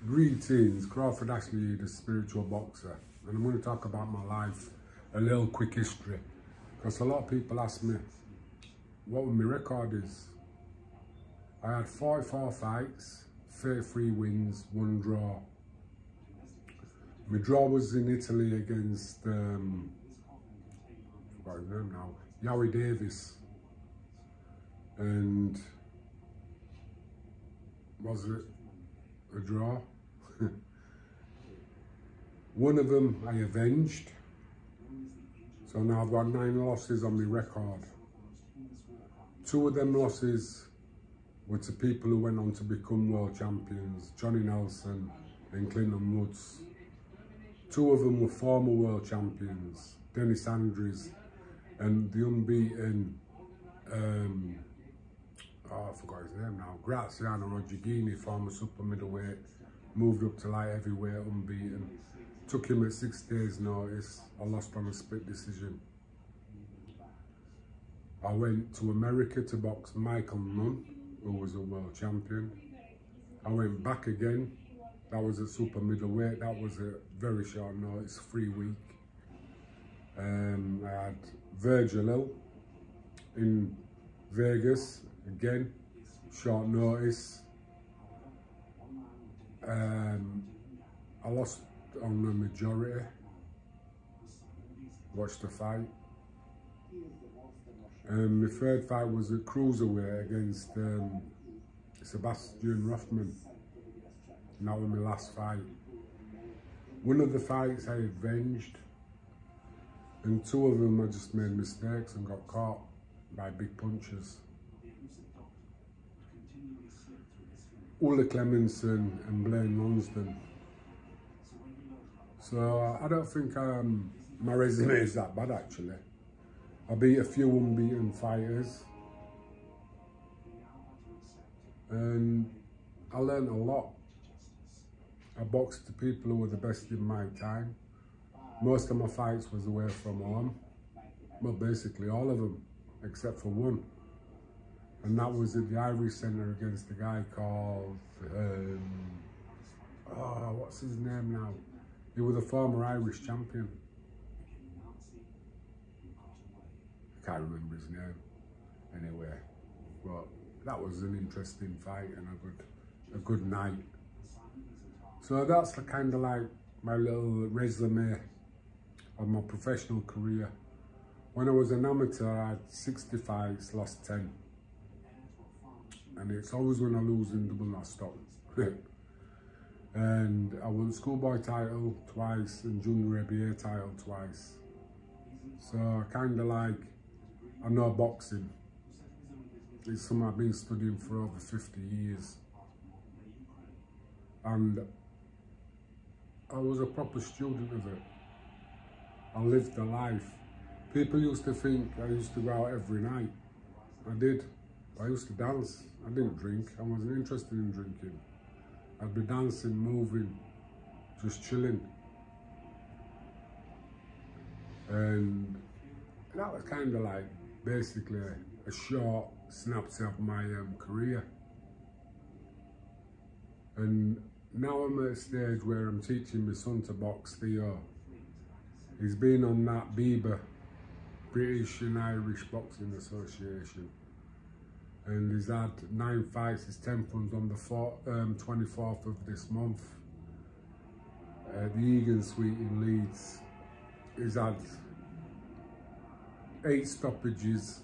Greetings, Crawford Ashley, the spiritual boxer, and I'm going to talk about my life, a little quick history, because a lot of people ask me what my record is. I had 44 fights, 33 wins, 1 draw. My draw was in Italy against, I forgot his name now, Yowie Davis, and was it a draw? One of them I avenged, so now I've got 9 losses on my record. 2 of them losses were to people who went on to become world champions, Johnny Nelson and Clinton Woods. 2 of them were former world champions, Dennis Andries and the unbeaten, I forgot his name now, Graziano Rogigini, former super middleweight, moved up to light heavyweight, unbeaten. Took him at 6 days notice. I lost on a split decision. I went to America to box Michael Nunn, who was a world champion. I went back again. That was at super middleweight. That was a very short notice, 3 week. I had Virgil Hill in Vegas, again, short notice. I lost on the majority. Watched the fight. My 3rd fight was a cruiserweight against Sebastian Rothman. And that was my last fight. One of the fights I avenged, and 2 of them I just made mistakes and got caught by big punches. Ulla Clemenson and Blaine Lonsden. So I don't think my resume is that bad actually. I beat a few unbeaten fighters and I learned a lot. I boxed the people who were the best in my time. Most of my fights was away from home, well basically all of them except for 1. And that was at the Ivory Centre against a guy called, what's his name now? He was a former Irish champion. I can't remember his name. Anyway, but that was an interesting fight and a good night. So that's kind of like my little resume of my professional career. When I was an amateur, I had 60 fights, lost 10. And it's always when I lose in double not stop. And I won schoolboy title twice and junior ABA title twice. So I kind of like, I know boxing. It's something I've been studying for over 50 years. And I was a proper student of it. I lived the life. People used to think I used to go out every night. I did. I used to dance. I didn't drink. I wasn't interested in drinking. I'd be dancing, moving, just chilling. And that was kind of like basically a short snapshot of my career. And now I'm at a stage where I'm teaching my son to box, Theo. He's been on that BIBA, British and Irish Boxing Association. And he's had 9 fights, his 10th one's on the 24th of this month. The Egan Suite in Leeds. He's had 8 stoppages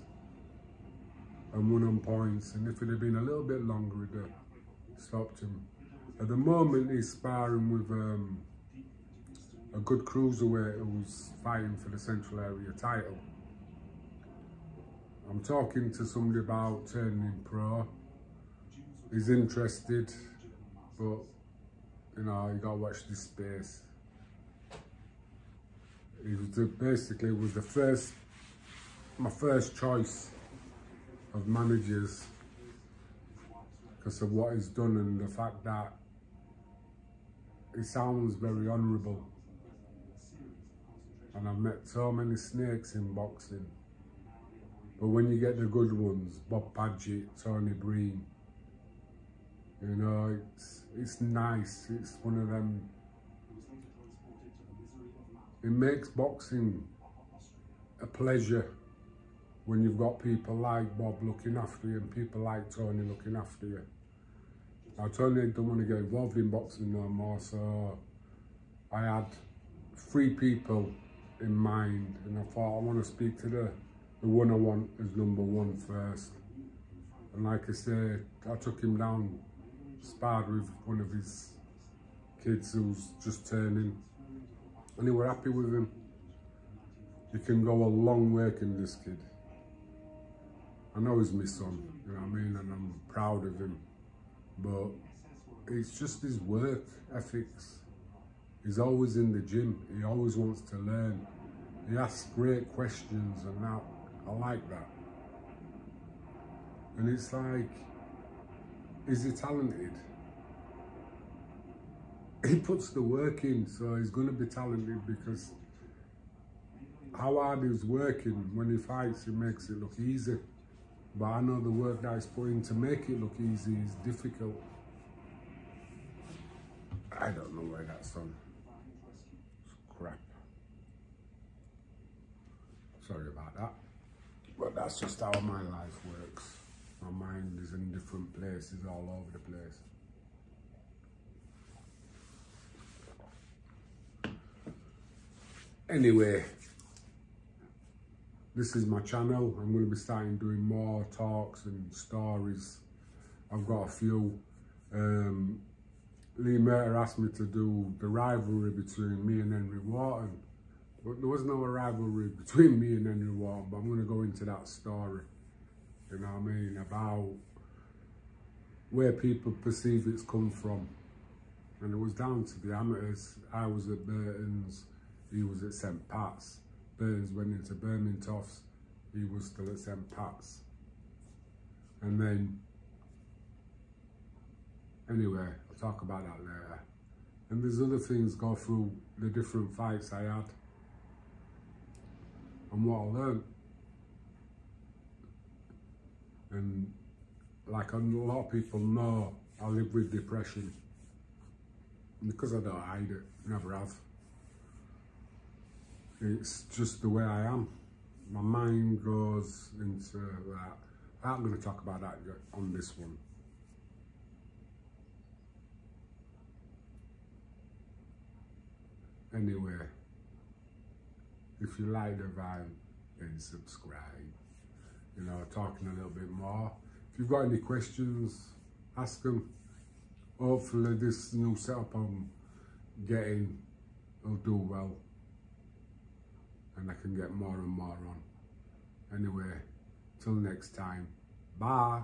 and 1 on points. And if it had been a little bit longer, it'd have stopped him. At the moment, he's sparring with a good cruiserweight who's fighting for the Central Area title. I'm talking to somebody about turning pro. He's interested, but you know, you gotta watch this space. He was basically was my first choice of managers because of what he's done and the fact that he sounds very honourable. And I've met so many snakes in boxing. But when you get the good ones, Bob Paget, Tony Breen, You know, it's nice. It's one of them. It makes boxing a pleasure when you've got people like Bob looking after you and people like Tony looking after you. Now Tony don't want to get involved in boxing no more, so I had 3 people in mind, and I thought I want to speak to the one I want as #1 first. And like I said, I took him down, sparred with one of his kids who's just turning, and they were happy with him. You can go a long way in this kid. I know he's my son, you know what I mean, and I'm proud of him, but it's just his work ethics. He's always in the gym, he always wants to learn. He asks great questions, and that, I like that. And it's like, is he talented? He puts the work in, so he's going to be talented, because how hard he's working, when he fights, he makes it look easy. But I know the work that he's put in to make it look easy is difficult. I don't know where that's from. It's crap. Sorry about that. But that's just how my life works. My mind is in different places all over the place. Anyway, this is my channel. I'm going to be starting doing more talks and stories. I've got a few. Lee Mater asked me to do the rivalry between me and Henry Wharton. But there was no rivalry between me and Henry Wharton, but I'm going to go into that story. You know what I mean? About where people perceive it's come from. And it was down to the amateurs. I was at Burton's, he was at St. Pat's. Burns went into Birmintoffs, he was still at St. Pat's. And then, anyway, I'll talk about that later. And there's other things go through the different fights I had and what I learned. And like a lot of people know, I live with depression. Because I don't hide it, never have. It's just the way I am. My mind goes into that. I'm going to talk about that on this one. Anyway, if you like the vibe, then subscribe. You know, talking a little bit more. If you've got any questions, ask them. Hopefully this new setup I'm getting will do well, and I can get more and more on. Anyway, till next time, bye.